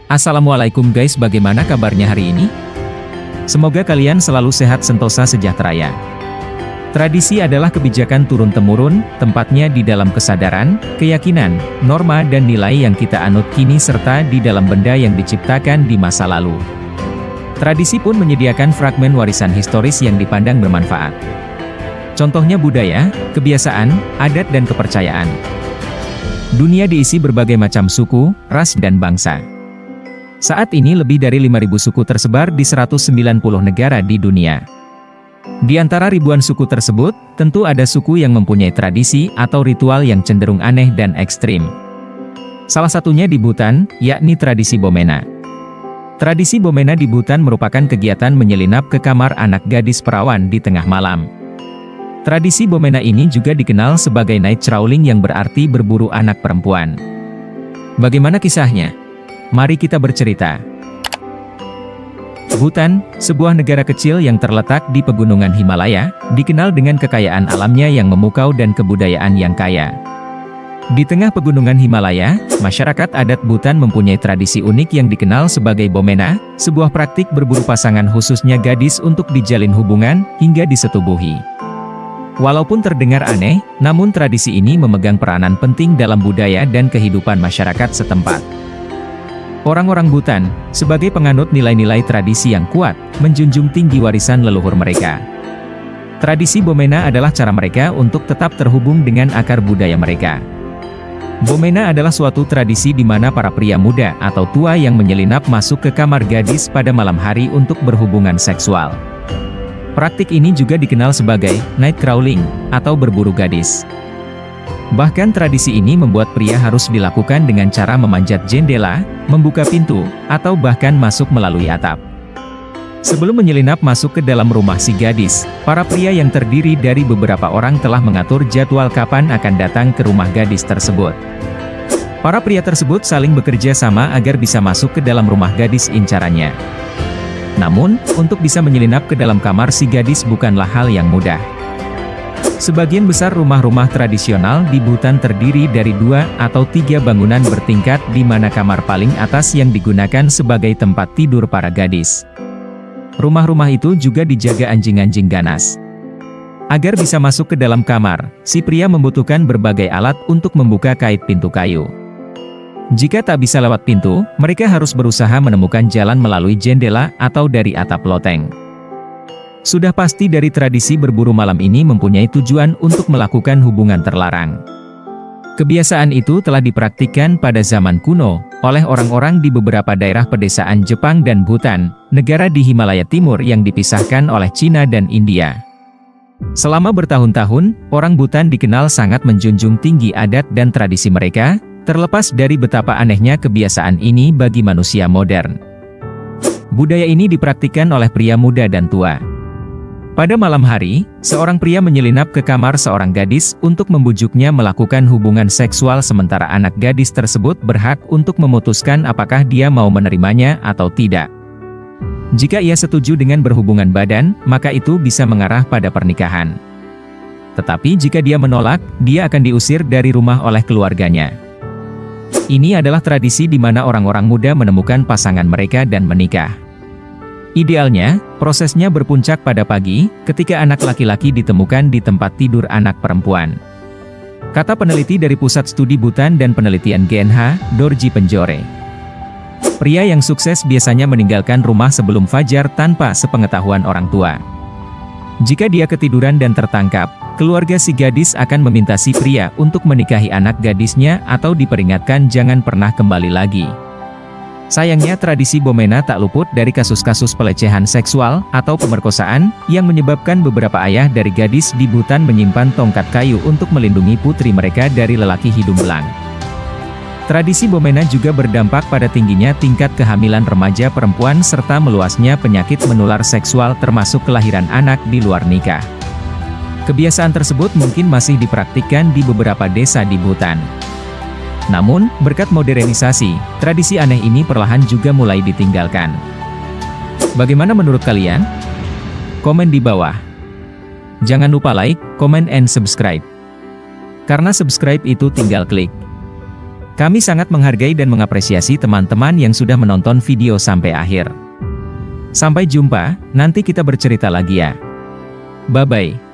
Assalamualaikum guys, bagaimana kabarnya hari ini? Semoga kalian selalu sehat sentosa sejahtera ya. Tradisi adalah kebijakan turun-temurun, tempatnya di dalam kesadaran, keyakinan, norma dan nilai yang kita anut kini serta di dalam benda yang diciptakan di masa lalu. Tradisi pun menyediakan fragmen warisan historis yang dipandang bermanfaat. Contohnya budaya, kebiasaan, adat dan kepercayaan. Dunia diisi berbagai macam suku, ras dan bangsa. Saat ini lebih dari 5.000 suku tersebar di 190 negara di dunia. Di antara ribuan suku tersebut, tentu ada suku yang mempunyai tradisi atau ritual yang cenderung aneh dan ekstrim. Salah satunya di Bhutan, yakni tradisi Bomena. Tradisi Bomena di Bhutan merupakan kegiatan menyelinap ke kamar anak gadis perawan di tengah malam. Tradisi Bomena ini juga dikenal sebagai night crawling yang berarti berburu anak perempuan. Bagaimana kisahnya? Mari kita bercerita. Bhutan, sebuah negara kecil yang terletak di pegunungan Himalaya, dikenal dengan kekayaan alamnya yang memukau dan kebudayaan yang kaya. Di tengah pegunungan Himalaya, masyarakat adat Bhutan mempunyai tradisi unik yang dikenal sebagai Bomena, sebuah praktik berburu pasangan khususnya gadis untuk dijalin hubungan, hingga disetubuhi. Walaupun terdengar aneh, namun tradisi ini memegang peranan penting dalam budaya dan kehidupan masyarakat setempat. Orang-orang Bhutan, sebagai penganut nilai-nilai tradisi yang kuat, menjunjung tinggi warisan leluhur mereka. Tradisi Bomena adalah cara mereka untuk tetap terhubung dengan akar budaya mereka. Bomena adalah suatu tradisi di mana para pria muda atau tua yang menyelinap masuk ke kamar gadis pada malam hari untuk berhubungan seksual. Praktik ini juga dikenal sebagai night crawling, atau berburu gadis. Bahkan tradisi ini membuat pria harus dilakukan dengan cara memanjat jendela, membuka pintu, atau bahkan masuk melalui atap. Sebelum menyelinap masuk ke dalam rumah si gadis, para pria yang terdiri dari beberapa orang telah mengatur jadwal kapan akan datang ke rumah gadis tersebut. Para pria tersebut saling bekerja sama agar bisa masuk ke dalam rumah gadis incarannya. Namun, untuk bisa menyelinap ke dalam kamar si gadis bukanlah hal yang mudah. Sebagian besar rumah-rumah tradisional di Bhutan terdiri dari 2 atau 3 bangunan bertingkat di mana kamar paling atas yang digunakan sebagai tempat tidur para gadis. Rumah-rumah itu juga dijaga anjing-anjing ganas. Agar bisa masuk ke dalam kamar, si pria membutuhkan berbagai alat untuk membuka kait pintu kayu. Jika tak bisa lewat pintu, mereka harus berusaha menemukan jalan melalui jendela atau dari atap loteng. Sudah pasti dari tradisi berburu malam ini mempunyai tujuan untuk melakukan hubungan terlarang. Kebiasaan itu telah dipraktikkan pada zaman kuno, oleh orang-orang di beberapa daerah pedesaan Jepang dan Bhutan, negara di Himalaya Timur yang dipisahkan oleh Cina dan India. Selama bertahun-tahun, orang Bhutan dikenal sangat menjunjung tinggi adat dan tradisi mereka, terlepas dari betapa anehnya kebiasaan ini bagi manusia modern. Budaya ini dipraktikkan oleh pria muda dan tua. Pada malam hari, seorang pria menyelinap ke kamar seorang gadis untuk membujuknya melakukan hubungan seksual sementara anak gadis tersebut berhak untuk memutuskan apakah dia mau menerimanya atau tidak. Jika ia setuju dengan berhubungan badan, maka itu bisa mengarah pada pernikahan. Tetapi jika dia menolak, dia akan diusir dari rumah oleh keluarganya. Ini adalah tradisi di mana orang-orang muda menemukan pasangan mereka dan menikah. Idealnya, prosesnya berpuncak pada pagi, ketika anak laki-laki ditemukan di tempat tidur anak perempuan. Kata peneliti dari Pusat Studi Bhutan dan Penelitian GNH, Dorji Penjore. Pria yang sukses biasanya meninggalkan rumah sebelum fajar tanpa sepengetahuan orang tua. Jika dia ketiduran dan tertangkap, keluarga si gadis akan meminta si pria untuk menikahi anak gadisnya atau diperingatkan jangan pernah kembali lagi. Sayangnya tradisi Bomena tak luput dari kasus-kasus pelecehan seksual atau pemerkosaan, yang menyebabkan beberapa ayah dari gadis di Bhutan menyimpan tongkat kayu untuk melindungi putri mereka dari lelaki hidung belang. Tradisi Bomena juga berdampak pada tingginya tingkat kehamilan remaja perempuan serta meluasnya penyakit menular seksual termasuk kelahiran anak di luar nikah. Kebiasaan tersebut mungkin masih dipraktikkan di beberapa desa di Bhutan. Namun, berkat modernisasi, tradisi aneh ini perlahan juga mulai ditinggalkan. Bagaimana menurut kalian? Komen di bawah. Jangan lupa like, comment and subscribe. Karena subscribe itu tinggal klik. Kami sangat menghargai dan mengapresiasi teman-teman yang sudah menonton video sampai akhir. Sampai jumpa, nanti kita bercerita lagi ya. Bye-bye.